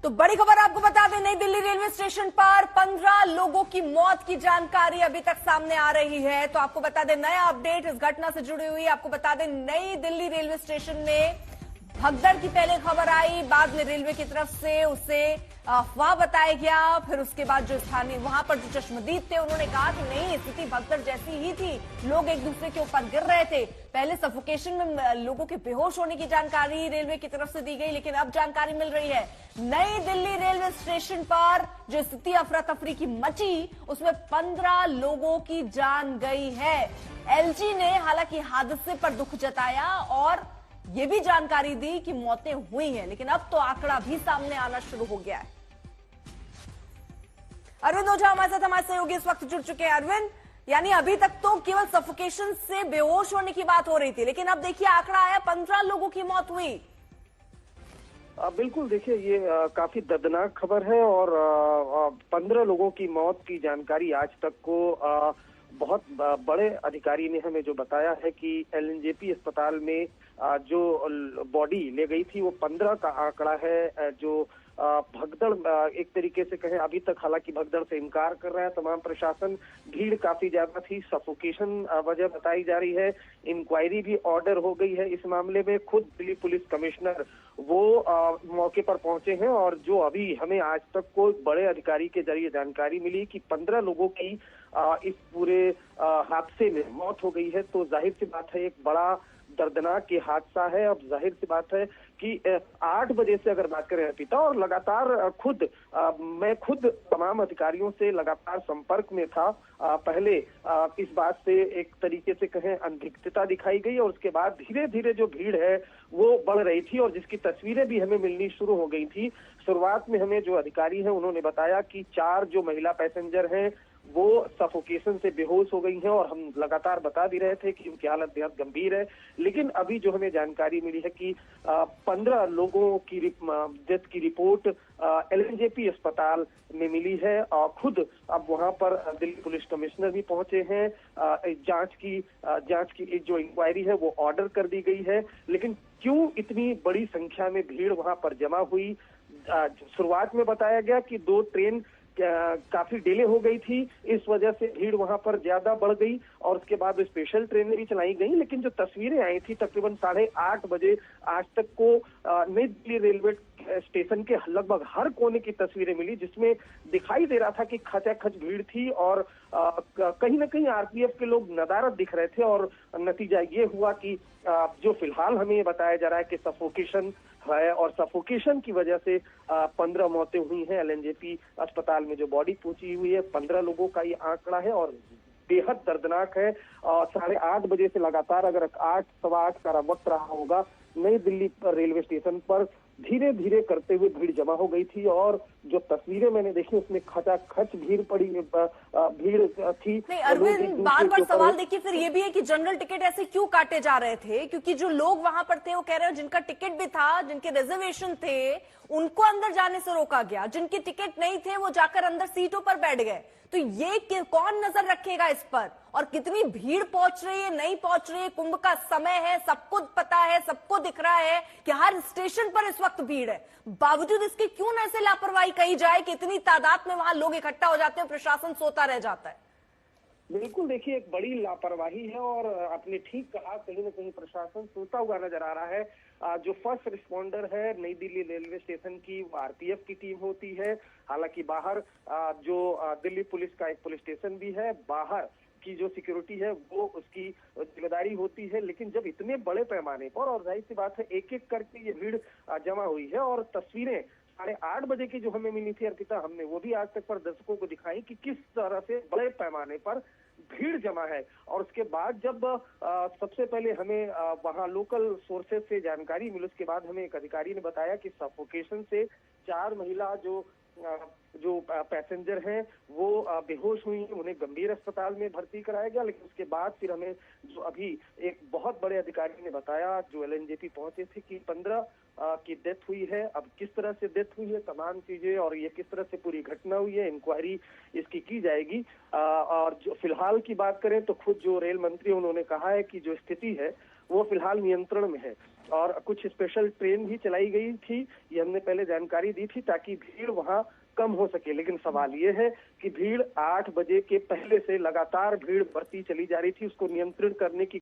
तो बड़ी खबर आपको बता दें, नई दिल्ली रेलवे स्टेशन पर 15 लोगों की मौत की जानकारी अभी तक सामने आ रही है। तो आपको बता दें, नया अपडेट इस घटना से जुड़ी हुई। आपको बता दें, नई दिल्ली रेलवे स्टेशन में भगदड़ की पहले खबर आई, बाद में रेलवे की तरफ से उसे अफवाह बताया गया। फिर उसके बाद जो स्थानीय वहां पर जो चश्मदीद थे उन्होंने कहा कि नहीं, स्थिति भगदड़ जैसी ही थी, लोग एक दूसरे के ऊपर गिर रहे थे। पहले सफोकेशन में लोगों के बेहोश होने की जानकारी रेलवे की तरफ से दी गई, लेकिन अब जानकारी मिल रही है नई दिल्ली रेलवे स्टेशन पर जो स्थिति अफरा तफरी की मची, उसमें 15 लोगों की जान गई है। एलजी ने हालांकि हादसे पर दुख जताया और ये भी जानकारी दी कि मौतें हुई हैं, लेकिन अब तो आंकड़ा भी सामने आना शुरू हो गया है। अरविंद ओझा हमारे साथ, हमारे सहयोगी इस वक्त जुड़ चुके हैं। अरविंद, यानी अभी तक तो केवल सफोकेशन से बेहोश होने की बात हो रही थी, लेकिन अब देखिए आंकड़ा आया, 15 लोगों की मौत हुई। बिल्कुल, देखिए ये काफी दर्दनाक खबर है और 15 लोगों की मौत की जानकारी आज तक को बहुत बड़े अधिकारी ने हमें जो बताया है कि एलएनजेपी अस्पताल में जो बॉडी ले गई थी वो 15 का आंकड़ा है। जो भगदड़ एक तरीके से कहें, अभी तक हालांकि भगदड़ से इनकार कर रहा है तमाम प्रशासन। भीड़ काफी ज्यादा थी, सफोकेशन वजह बताई जा रही है। इंक्वायरी भी ऑर्डर हो गई है इस मामले में। खुद दिल्ली पुलिस कमिश्नर वो मौके पर पहुंचे हैं और जो अभी हमें आज तक को बड़े अधिकारी के जरिए जानकारी मिली कि 15 लोगों की इस पूरे हादसे में मौत हो गई है। तो जाहिर सी बात है एक बड़ा दर्दनाक ये हादसा है। अब जाहिर सी बात है कि 8 बजे से अगर बात करें अर्पिता, और लगातार मैं खुद तमाम अधिकारियों से लगातार संपर्क में था। पहले इस बात से एक तरीके से कहें अनभिज्ञता दिखाई गई और उसके बाद धीरे धीरे जो भीड़ है वो बढ़ रही थी और जिसकी तस्वीरें भी हमें मिलनी शुरू हो गई थी। शुरुआत में हमें जो अधिकारी हैं उन्होंने बताया कि 4 जो महिला पैसेंजर हैं वो सफोकेशन से बेहोश हो गई हैं और हम लगातार बता भी रहे थे कि उनकी हालत बेहद गंभीर है। लेकिन अभी जो हमें जानकारी मिली है कि 15 लोगों की डेथ की रिपोर्ट एलएनजेपी अस्पताल में मिली है और खुद अब वहां पर दिल्ली पुलिस कमिश्नर भी पहुंचे हैं। जांच की जो इंक्वायरी है वो ऑर्डर कर दी गई है। लेकिन क्यों इतनी बड़ी संख्या में भीड़ वहां पर जमा हुई? शुरुआत में बताया गया कि 2 ट्रेन काफी डिले हो गई थी, इस वजह से भीड़ वहां पर ज्यादा बढ़ गई और उसके बाद स्पेशल ट्रेनें भी चलाई गई। लेकिन जो तस्वीरें आई थी तकरीबन 8:30 बजे आज तक को नई दिल्ली रेलवे स्टेशन के लगभग हर कोने की तस्वीरें मिली, जिसमें दिखाई दे रहा था कि खचाखच भीड़ थी और कहीं ना कहीं आरपीएफ के लोग नदारद दिख रहे थे। और नतीजा ये हुआ कि जो फिलहाल हमें बताया जा रहा है कि सफोकेशन है और सफोकेशन की वजह से 15 मौतें हुई हैं। एलएनजेपी अस्पताल में जो बॉडी पहुंची हुई है 15 लोगों का ये आंकड़ा है और बेहद दर्दनाक है। 8:30 बजे से लगातार अगर 8 सवा 8 का वक्त रहा होगा, नई दिल्ली रेलवे स्टेशन पर धीरे धीरे करते हुए भीड़ जमा हो गई थी और जो तस्वीरें मैंने देखी उसमें खचाखच भीड़ थी। नहीं अरविंद, बार बार सवाल देखिए फिर ये भी है कि जनरल टिकट ऐसे क्यों काटे जा रहे थे? क्योंकि जो लोग वहां पर थे वो कह रहे हैं जिनका टिकट भी था, जिनके रिजर्वेशन थे, उनको अंदर जाने से रोका गया। जिनके टिकट नहीं थे वो जाकर अंदर सीटों पर बैठ गए। तो ये कौन नजर रखेगा इस पर? और कितनी भीड़ पहुंच रही है, नहीं पहुंच रही है? कुंभ का समय है, सबको पता है, सबको दिख रहा है कि हर स्टेशन पर इस वक्त भीड़ है। बावजूद इसके क्यों न ऐसे लापरवाही कही जाए कि इतनी तादाद में वहां लोग इकट्ठा हो जाते हैं, प्रशासन सोता रह जाता है? बिल्कुल, देखिए एक बड़ी लापरवाही है और आपने ठीक कहा, कहीं ना कहीं प्रशासन सोता हुआ नजर आ रहा है। जो फर्स्ट रिस्पॉन्डर है नई दिल्ली रेलवे स्टेशन की, वो आरपीएफ की टीम होती है। हालांकि बाहर जो दिल्ली पुलिस का एक पुलिस स्टेशन भी है, बाहर की जो सिक्योरिटी है वो उसकी जिम्मेदारी होती है। लेकिन जब इतने बड़े पैमाने पर, और जाहिर सी बात है एक एक करके ये भीड़ जमा हुई है और तस्वीरें 8:30 बजे की जो हमें मिली थी अर्पिता, हमने वो भी आज तक पर दर्शकों को दिखाई कि किस तरह से बड़े पैमाने पर भीड़ जमा है। और उसके बाद जब सबसे पहले हमें वहां लोकल सोर्सेज से जानकारी मिली, उसके बाद हमें एक अधिकारी ने बताया कि सफोकेशन से 4 महिला जो पैसेंजर हैं वो बेहोश हुई, उन्हें गंभीर अस्पताल में भर्ती कराया गया। लेकिन उसके बाद फिर हमें जो अभी एक बहुत बड़े अधिकारी ने बताया जो एलएनजेपी पहुंचे थे कि 15 की डेथ हुई है। अब किस तरह से डेथ हुई है, तमाम चीजें और ये किस तरह से पूरी घटना हुई है, इंक्वायरी इसकी की जाएगी। और जो फिलहाल की बात करें तो खुद जो रेल मंत्री उन्होंने कहा है कि जो स्थिति है वो फिलहाल नियंत्रण में है और कुछ स्पेशल ट्रेन भी चलाई गई थी, ये हमने पहले जानकारी दी थी ताकि भीड़ वहां कम हो सके। लेकिन सवाल ये है कि भीड़ 8 बजे के पहले से लगातार भीड़ बढ़ती चली जा रही थी, उसको नियंत्रित करने की